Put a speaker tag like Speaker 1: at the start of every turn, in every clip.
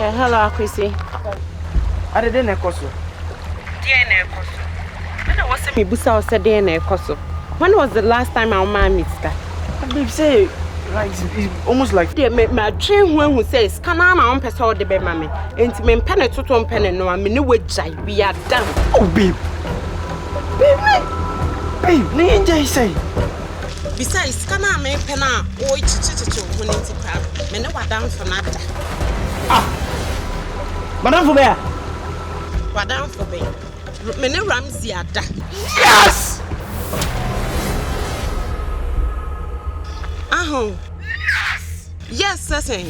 Speaker 1: Yeah, hello, Akwesi.
Speaker 2: I didn't ekoso.
Speaker 1: DNA ekoso. When was me busa was DNA ekoso. When was the last time our man meets that?
Speaker 2: Babe, say like it's almost like
Speaker 1: my train when who says can I on person the baby mammy. And to me pen to one pen no I mean no way we are done.
Speaker 2: Oh babe. Babe, no enjoy say.
Speaker 1: Besides, can I make pen out or to when it's crab? Me no down for nada.
Speaker 2: Madam for bear.
Speaker 1: What down for me? Me no Ramsey are done.
Speaker 2: Yes!
Speaker 1: Yes, certain.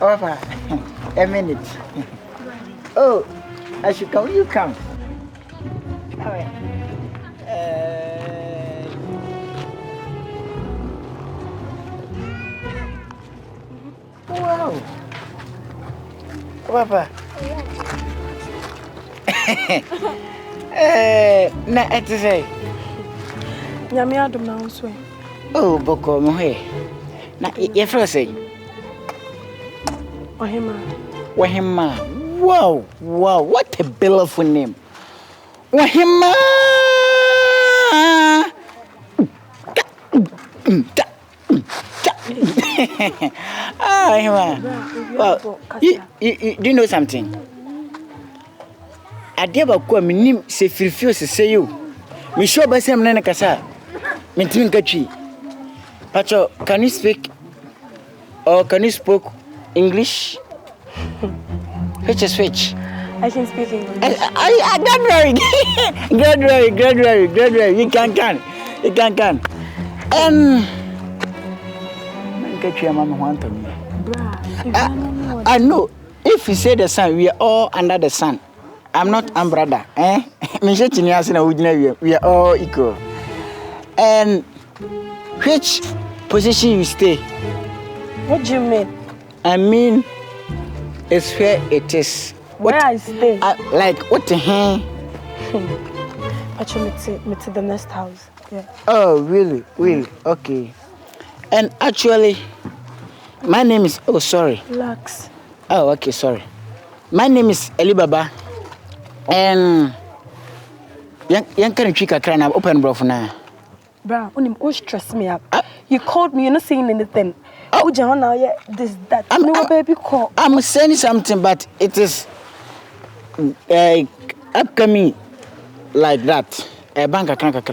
Speaker 3: Over a minute. Oh, I should come. You come. Wow. Papa. Na eti say.
Speaker 4: Nyame adom na nso e.
Speaker 3: Oh, boko mo he. Na ye fro say. Wahima. Wow, what a beautiful name. Wahima. Well, you do you know something? I never go me nim se firfio se say you. Me sure by some nana kasa. Me tin kachi. Pacho, can you speak or can you speak English? Which is which?
Speaker 4: I can speak English.
Speaker 3: I graduate. You can. Get your mama want to me. I know. If you say the sun, we are all under the sun. I'm not umbrella, eh? We are all equal. And which position you stay?
Speaker 4: What do you mean?
Speaker 3: I mean, it's where it is.
Speaker 4: Where I stay?
Speaker 3: Like what the hell?
Speaker 4: But you meet the next house. Yeah.
Speaker 3: Oh, really? Okay. And actually, my name is
Speaker 4: Lux.
Speaker 3: Oh, okay, sorry. My name is Elibaba. And young can trick a crane open bro for now.
Speaker 4: Bro, you stress me up. You called me, you're not saying anything. Oh, John, now, yeah, this, that. No, baby, call.
Speaker 3: I'm saying something, but it is upcoming like that. A bank account.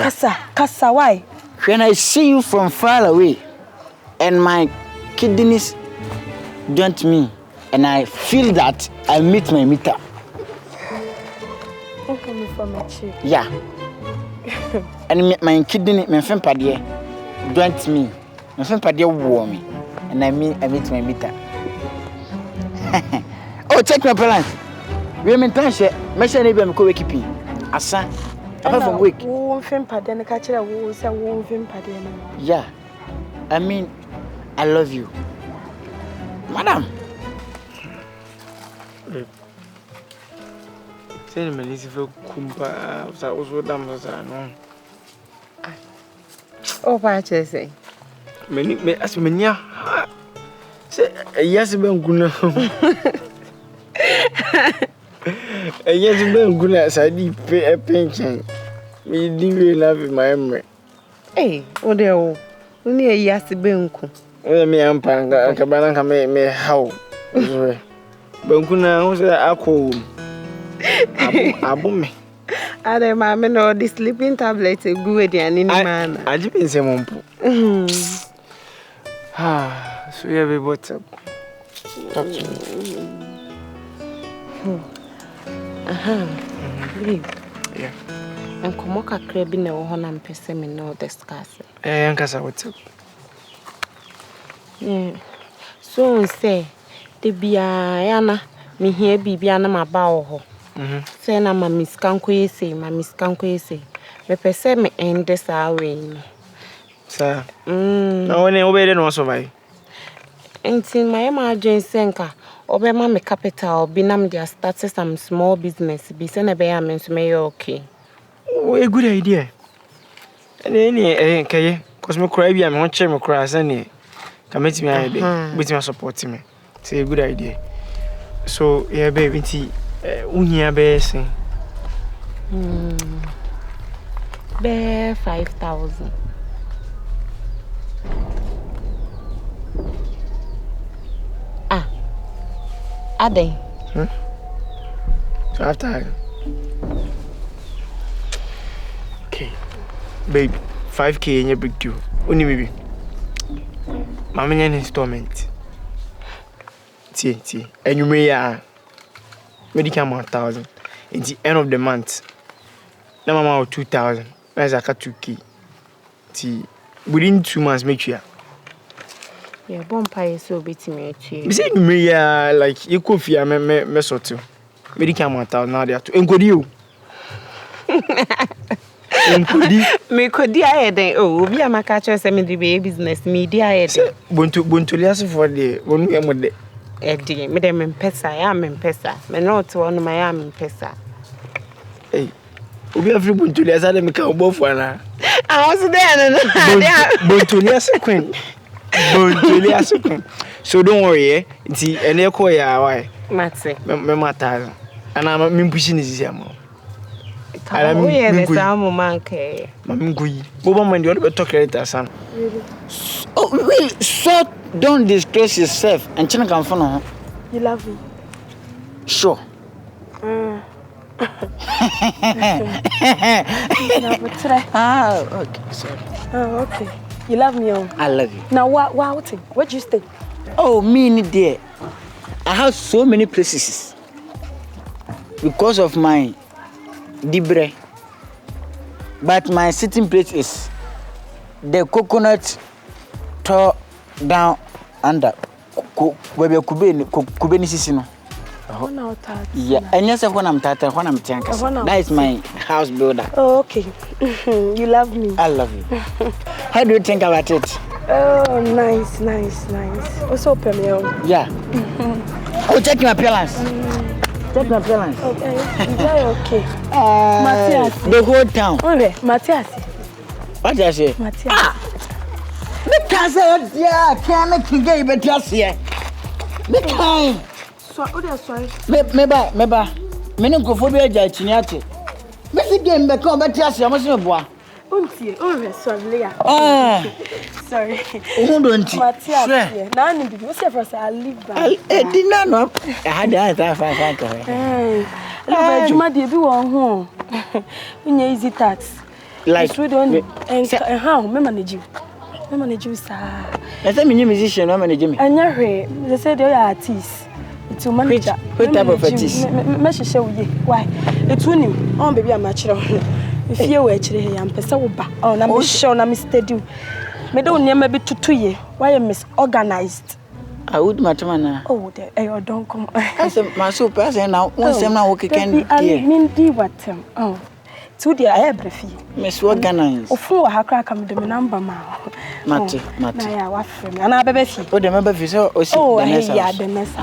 Speaker 4: Kasa, why?
Speaker 3: When I see you from far away, and my kidneys don't me, and I feel that I meet my meter.
Speaker 4: Don't come from my cheek.
Speaker 3: Yeah. And my kidney, my friend Paddy, don't me. My friend Paddy warm me, and I meet my meter. Oh, check my balance. We mean Tansha, Mesha Nibam co keeping. Asa, apart from week.
Speaker 4: Won't film paden, catch a wolf, and won't film paden.
Speaker 3: Yeah, I mean, I love you, Madam.
Speaker 2: Say, Melissa, Kumpa, was also damn as I know.
Speaker 1: Oh, what you say?
Speaker 2: Many as many. Say, yes, Ben Guna. Yes, Ben Guna, as I did pay a pension. Me didn't love my memory.
Speaker 1: Eh, oh, there, only a yes, Benku.
Speaker 2: Well, me and Panga, Cabanca may how. Benkuna was a cool. Abome.
Speaker 1: Ada mama no the sleeping tablet good and in man.
Speaker 2: I didn't say Mompo. Ah, so you have a WhatsApp. Talk to me. Yeah.
Speaker 1: And come kakra bi na wo ho na mpese me no discuss.
Speaker 2: Yankasa WhatsApp.
Speaker 1: Yeah. So say the bia yana me here bibia na maba wo ho. Say na ma miskanko yese, ma miskanko yese. Me pese me ende sa we no.
Speaker 2: Sir. No one obey no survive.
Speaker 1: Enti my ma adwen senka obema me capital bi na me dey start some small business bi se na be ya me so me okay.
Speaker 2: Oh, a good idea. And any kay cause me cry bi am won che me cry say commit me idea. With me support me. It's a good idea. So, yeah baby tea unya be say.
Speaker 1: Be 5,000. Ade.
Speaker 2: So after okay. Baby, 5K in a big deal. Only maybe. Mama an installment. See. And you may medical 1,000. It's the end of the month. Now mama 2,000. That's like 2K. See, within 2 months make sure.
Speaker 1: Yeah, bonfire so bit me too.
Speaker 2: Me say you may like you could fear me sort to. Medical 1,000 now there to encode you.
Speaker 1: Me could dia head oh we am catch say me the business me dia head.
Speaker 2: Buntu liaso for the one we am de.
Speaker 1: Edi me dem mpesa ya me mpesa. Me not one my am mpesa.
Speaker 2: Hey. Obi afri buntu liaso de me ka obofu ana.
Speaker 1: I was there no.
Speaker 2: Buntu liaso queen. So don't worry, eh? It's an echo ya why.
Speaker 1: Matse.
Speaker 2: Me matter. And I'm pushing this here, mom.
Speaker 1: Oh, yeah, the same man.
Speaker 2: Mammy, Boba, man, you ought to talk later, son.
Speaker 3: Oh, really? So don't disgrace yourself and China can follow.
Speaker 4: You love me?
Speaker 3: Sure. Okay, sorry.
Speaker 4: Oh, okay. You love me, oh?
Speaker 3: I love you.
Speaker 4: Now, where do you stay?
Speaker 3: Oh, me there. I have so many places because of my dibre. But my sitting place is the coconut tore down under where Kubeni Sisino. Yeah, and yes, when I'm Tata, when I'm Tankas. That is my house builder.
Speaker 4: Oh, okay. You love me.
Speaker 3: I love you. How do you think about it?
Speaker 4: Oh, nice. What's up, Emil?
Speaker 3: Yeah. Oh, check my appearance. Check my appearance.
Speaker 4: Okay. Okay. Matthias.
Speaker 3: The whole town.
Speaker 4: Okay, Matthias.
Speaker 3: What did I say?
Speaker 4: Matthias.
Speaker 3: Because yeah, can't make you get better here. The time.
Speaker 4: So, sorry.
Speaker 3: Meba. Many go for be a jachiniate. Messi game back on better here. I must be boy.
Speaker 4: Sorry. Sorry.
Speaker 3: Who don't you?
Speaker 4: Matthias. Now I need to go see for I live back.
Speaker 3: I didn't know. I had that five.
Speaker 4: Hey, you might be one home. Easy tax.
Speaker 3: Like
Speaker 4: we don't how me manage you. Me manage you, sir.
Speaker 3: I say me musician, no manage me.
Speaker 4: Anya hwe, they say they are artists. It's your manager.
Speaker 3: What type of artist?
Speaker 4: Me share with you. Why? It's unim. On baby am actually. If you were actually here, I'm pesa wo ba. Oh, na me show na me steady. Me don't near me be tutu ye. Why you misorganized?
Speaker 3: I would matamana.
Speaker 4: Oh, there, I don't come.
Speaker 3: I said, my super, I now, one sem now, okay, can
Speaker 4: I mean, do what? Oh, to the I breathy.
Speaker 3: Miss Organize.
Speaker 4: Oh, for her crack, I'm the number, ma.
Speaker 3: Mate,
Speaker 4: I was from and I baby.
Speaker 3: Oh, the member is
Speaker 4: oh, yeah, the mess.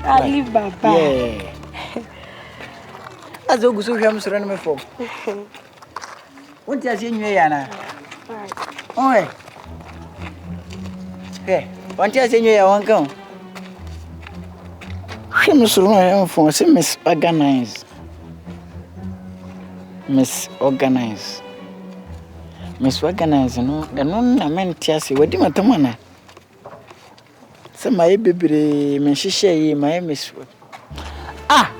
Speaker 4: I live by.
Speaker 3: Yeah. As though you have surrounded me for. What does you know, Yana? Oh, hey, one does you know, I won't go. Miss Miss Organize. Miss Organize. Miss Organize, no, and no, I meant Tiasi, what do you want? Some my baby, Miss Shay, my Miss. Ah!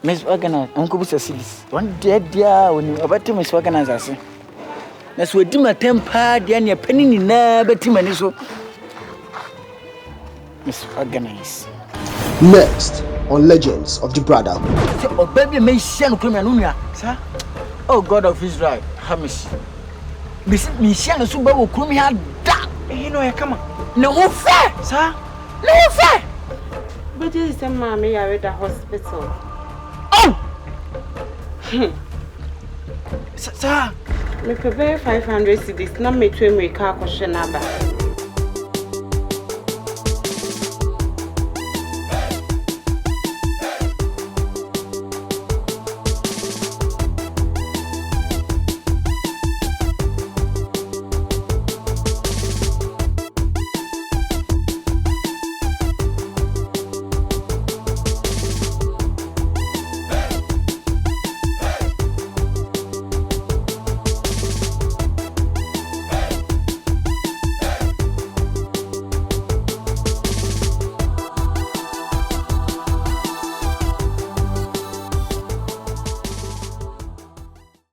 Speaker 3: Miss Organize, Uncle Cecilis. One dead dear when you about to Miss Organize, I say. That's what do my temper, the any penny in never Timaniso. Miss Organize.
Speaker 5: Next on Legends of the Brotherhood.
Speaker 3: Oh, baby, may send Kumanunia, sir. Oh, God of Israel, Hamish. Miss Shan Suba will come here. You know, come on. No fair, sir. No fair.
Speaker 1: But this is a mommy at the hospital.
Speaker 3: Oh! Sir,
Speaker 1: me prepare 500 cedis, not me to make a question about.